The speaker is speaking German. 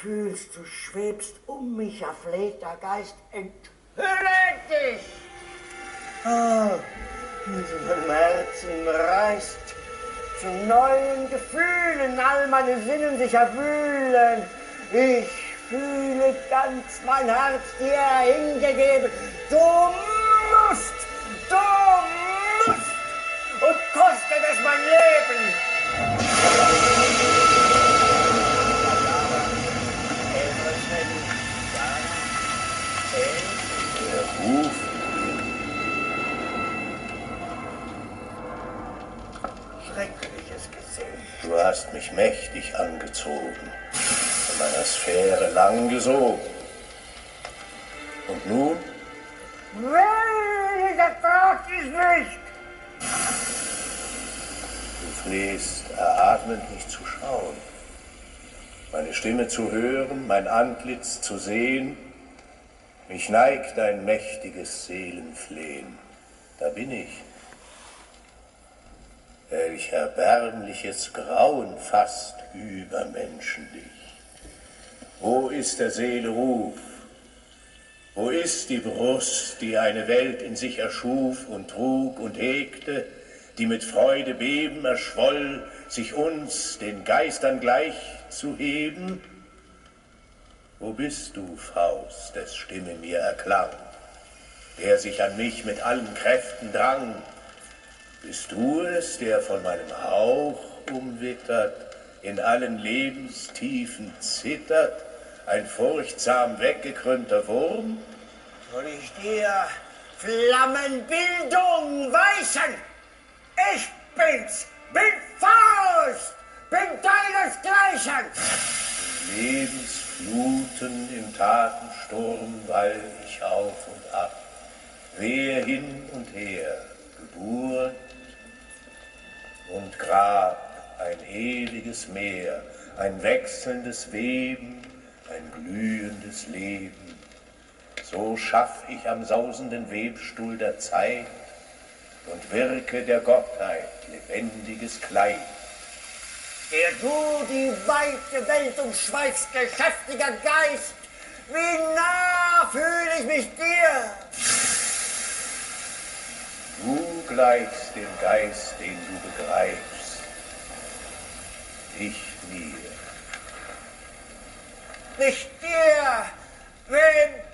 fühlst, du schwebst mich, erflehter Geist, enthülle dich! Ah, mein Herzen reißt zu neuen Gefühlen, all meine Sinnen sich erwühlen. Ich fühle ganz mein Herz dir hingegeben. Du musst, und kostet es mein Leben. Der Ruf. Schreckliches Gesehen. Du hast mich mächtig angezogen, von meiner Sphäre lang gesogen. Und nun? Das braucht ich nicht. Du flehst, eratmend mich zu schauen, meine Stimme zu hören, mein Antlitz zu sehen. Mich neigt ein mächtiges Seelenflehen. Da bin ich. Welch erbärmliches Grauen fasst übermenschlich. Wo ist der Seele Ruf? Wo ist die Brust, die eine Welt in sich erschuf und trug und hegte, die mit Freude beben erschwoll, sich uns, den Geistern gleich zu heben? Wo bist du, Faust, des Stimme mir erklang, der sich an mich mit allen Kräften drang? Bist du es, der von meinem Hauch umwittert, in allen Lebenstiefen zittert, ein furchtsam weggekrümmter Wurm? Soll ich dir Flammenbildung weisen? Ich bin's, bin Faust, bin deinesgleichen. Lebensfluten im Tatensturm wall ich auf und ab, wehe hin und her, Geburt und Grab, ein ewiges Meer, ein wechselndes Weben, ein glühendes Leben. So schaff ich am sausenden Webstuhl der Zeit und wirke der Gottheit lebendiges Kleid. Der du die weite Welt umschweifst, geschäftiger Geist, wie nah fühle ich mich dir? Du gleichst dem Geist, den du begreifst, nicht mir. Nicht dir, wem